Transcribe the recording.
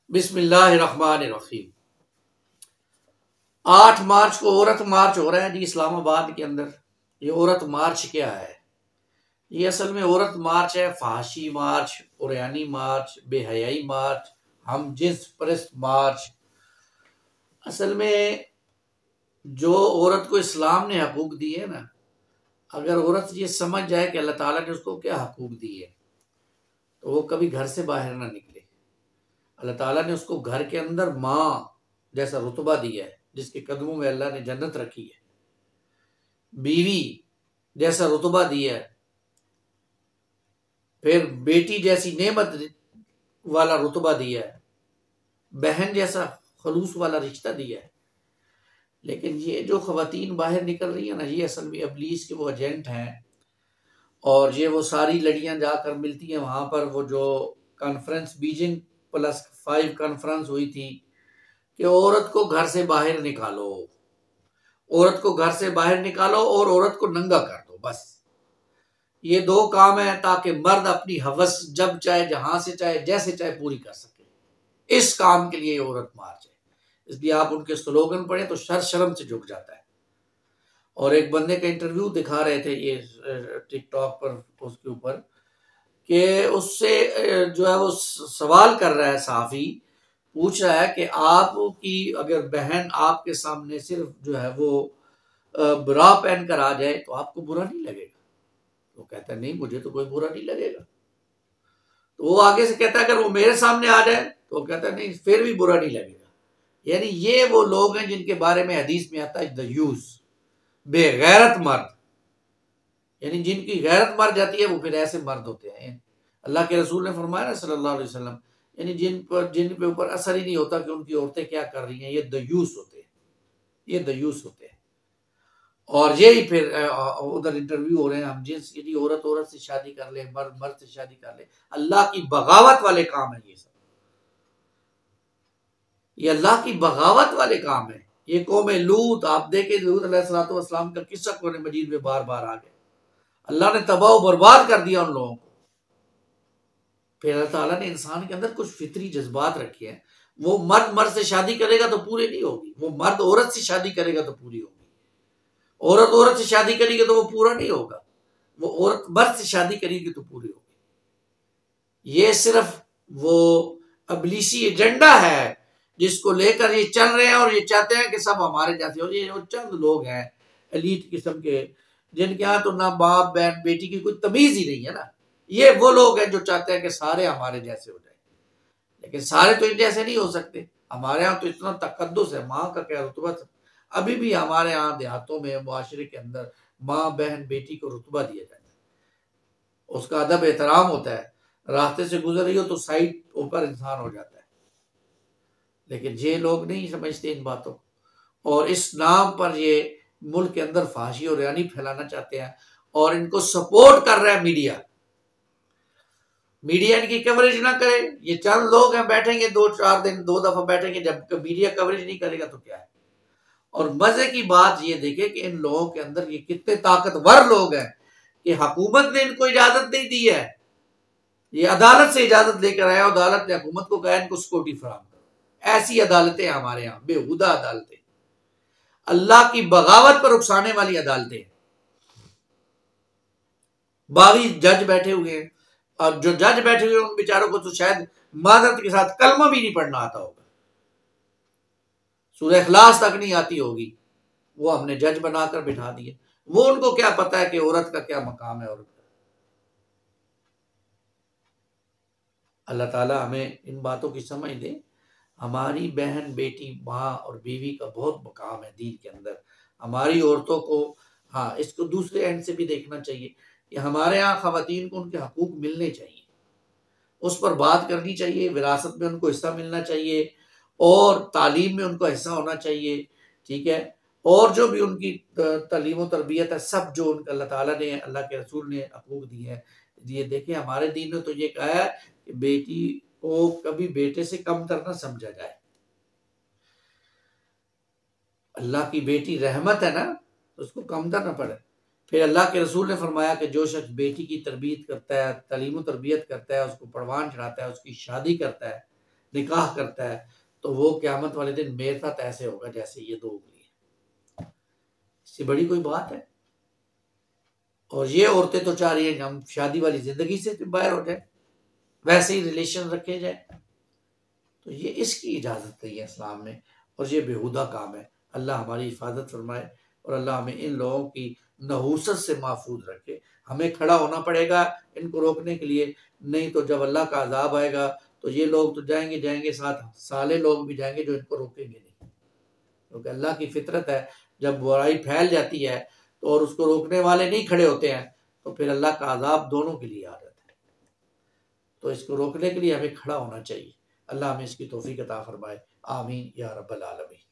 बिस्मिल्लाहिर्रहमानिर्रहीम। 8 मार्च को औरत मार्च हो रहा है जी इस्लामाबाद के अंदर। ये औरत मार्च क्या है? ये असल में औरत मार्च है, फहाशी मार्च, उरयानी मार्च, बेहयाई मार्च, हम जिन्स परस्त मार्च। असल में जो औरत को इस्लाम ने हकूक दिए ना, अगर औरत ये समझ जाए कि अल्लाह ताला ने उसको क्या हकूक दिए तो वो कभी घर से बाहर ना निकले। अल्लाह ताला ने उसको घर के अंदर माँ जैसा रुतबा दिया है, जिसके कदमों में अल्लाह ने जन्नत रखी है। बीवी जैसा रुतबा दिया है, फिर बेटी जैसी नेमत वाला रुतबा दिया है, बहन जैसा खलूस वाला रिश्ता दिया है। लेकिन ये जो खवातीन बाहर निकल रही है ना, ये असल में इब्लीस के वो एजेंट हैं। और ये वो सारी लड़कियां जाकर मिलती हैं वहां पर। वो जो कॉन्फ्रेंस बीजिंग+5 कॉन्फ्रेंस हुई थी कि औरत को घर से बाहर निकालो, औरत को घर से बाहर निकालो और औरत को नंगा कर दो। बस ये 2 काम है ताकि मर्द अपनी हवस जब चाहे, जहां से चाहे, जैसे चाहे पूरी कर सके। इस काम के लिए औरत मार्च है। इसलिए आप उनके स्लोगन पढ़े तो शर्म से झुक जाता है। और एक बंदे का इंटरव्यू दिखा रहे थे ये टिकटॉक पर, उसके ऊपर कि उससे जो है वो सवाल कर रहा है, साफी पूछ रहा है कि आपकी अगर बहन आपके सामने सिर्फ जो है वो ब्रा पहन कर आ जाए तो आपको बुरा नहीं लगेगा? तो कहता है नहीं, मुझे तो कोई बुरा नहीं लगेगा। तो वो आगे से कहता है अगर वो मेरे सामने आ जाए तो कहता है नहीं, फिर भी बुरा नहीं लगेगा। यानी ये वो लोग हैं जिनके बारे में हदीस में आता है दयूस, बेगैरत मर्द। यानी जिनकी गैरत मर जाती है वो फिर ऐसे मर्द होते हैं। अल्लाह के रसूल ने फरमाया ना सल्लल्लाहु अलैहि वसल्लम, यानी जिन पे ऊपर असर ही नहीं होता कि उनकी औरतें क्या कर रही हैं, ये दयूस होते हैं, ये दयूस होते हैं। और यही फिर उधर इंटरव्यू हो रहे हैं, हम जिस यदि औरत औरत से शादी कर ले, मर्द मर्द से शादी कर ले, अल्लाह की बगावत वाले काम है ये सब। ये अल्लाह की बगावत वाले काम है। ये कौम लूत, आप देखें लूत अलैहिस्सलाम का किस्सा कुरान मजीद में बार बार आ गया। अल्लाह ने तबाह बर्बाद कर दिया उन लोगों को। फिर अल्लाह ताला ने इंसान के अंदर कुछ फितरी जज्बात रखे हैं। वो मर्द मर्द से शादी करेगा तो पूरी नहीं होगी, वो मर्द औरत से शादी करेगा तो पूरी होगी। औरत औरत से शादी करेगी तो वो पूरा नहीं होगा, वो औरत मर्द से शादी करेगी तो पूरी होगी। ये सिर्फ वो अबलीसी एजेंडा है जिसको लेकर ये चल रहे हैं और ये चाहते हैं कि सब हमारे जैसे हो। ये चंद लोग हैं एलीट किस्म के, जिनके यहाँ तो ना बाप बहन बेटी की कोई तमीज ही नहीं है ना। ये वो लोग हैं जो चाहते हैं कि सारे हमारे जैसे हो जाए। लेकिन सारे तो इन जैसे नहीं हो सकते। हमारे यहाँ तो इतना तकद्दुस है, माँ का क्या रुतबा। अभी भी हमारे यहाँ देहातों में, मुआशरे के अंदर माँ बहन बेटी को रुतबा दिया जाता है, उसका अदब एहतराम होता है। रास्ते से गुजर रही हो तो साइड ऊपर इंसान हो जाता है। लेकिन ये लोग नहीं समझते इन बातों, और इस नाम पर ये मुल्क के अंदर फांसी और यानी फैलाना चाहते हैं। और इनको सपोर्ट कर रहा है मीडिया। मीडिया इनकी कवरेज ना करे। ये चंद लोग हैं बैठेंगे 2-4 दिन, 2 दफा बैठेंगे, जब मीडिया कवरेज नहीं करेगा तो क्या है। और मजे की बात ये देखे कि इन लोगों के अंदर ये कितने ताकतवर लोग हैं कि हुकूमत ने इनको इजाजत नहीं दी है। ये अदालत से इजाजत लेकर आया, अदालत ने हुकूमत को कहा इनको सिक्योरिटी फराहम करो। ऐसी अदालतें हमारे यहाँ, बेहुदा अदालतें, अल्लाह की बगावत पर उकसाने वाली अदालतें। 22 जज बैठे हुए हैं, और जो जज बैठे हुए हैं उन बेचारों को तो शायद मादरत के साथ कलमा भी नहीं पढ़ना आता होगा, सूरह इखलास तक नहीं आती होगी। वो हमने जज बनाकर बिठा दिए। वो उनको क्या पता है कि औरत का क्या मकाम है। औरत का, अल्लाह ताला हमें इन बातों की समझ दे। हमारी बहन बेटी माँ और बीवी का बहुत मकाम है दीन के अंदर। हमारी औरतों को, हाँ, इसको दूसरे एंड से भी देखना चाहिए कि हमारे यहाँ खवातीन को उनके हकूक मिलने चाहिए, उस पर बात करनी चाहिए। विरासत में उनको हिस्सा मिलना चाहिए और तालीम में उनका हिस्सा होना चाहिए, ठीक है। और जो भी उनकी तालीम और तरबियत है, सब जो उनका अल्लाह ताला ने, अल्लाह के रसूल ने हकूक दिए हैं। ये देखिए हमारे दीन ने तो ये कहा है कि बेटी को कभी बेटे से कमतर ना समझा जाए। अल्लाह की बेटी रहमत है ना, तो उसको कमतर ना पड़े। फिर अल्लाह के रसूल ने फरमाया कि जो शख्स बेटी की तरबियत करता है, तालीम तरबियत करता है, उसको परवान चढ़ाता है, उसकी शादी करता है, निकाह करता है तो वो क़यामत वाले दिन मेरे साथ ऐसे होगा जैसे ये दो उंगली है। इससे बड़ी कोई बात है? और ये औरतें तो चाह रही हैं कि हम शादी वाली जिंदगी से बाहर हो जाए, वैसे ही रिलेशन रखे जाए। तो ये इसकी इजाज़त नहीं है इस्लाम में, और ये बेहुदा काम है। अल्लाह हमारी हिफाजत फरमाए और अल्लाह हमें इन लोगों की नहूसत से महफूज रखे। हमें खड़ा होना पड़ेगा इनको रोकने के लिए, नहीं तो जब अल्लाह का अजाब आएगा तो ये लोग तो जाएंगे जाएंगे, साथ साले लोग भी जाएंगे जो इनको रोकेंगे नहीं। क्योंकि अल्लाह की फितरत है, जब बुराई फैल जाती है तो और उसको रोकने वाले नहीं खड़े होते हैं तो फिर अल्लाह का अजाब दोनों के लिए आ जाता है। तो इसको रोकने के लिए हमें खड़ा होना चाहिए। अल्लाह हमें इसकी तौफीक अता फरमाए। आमीन या रब्बल आलमीन।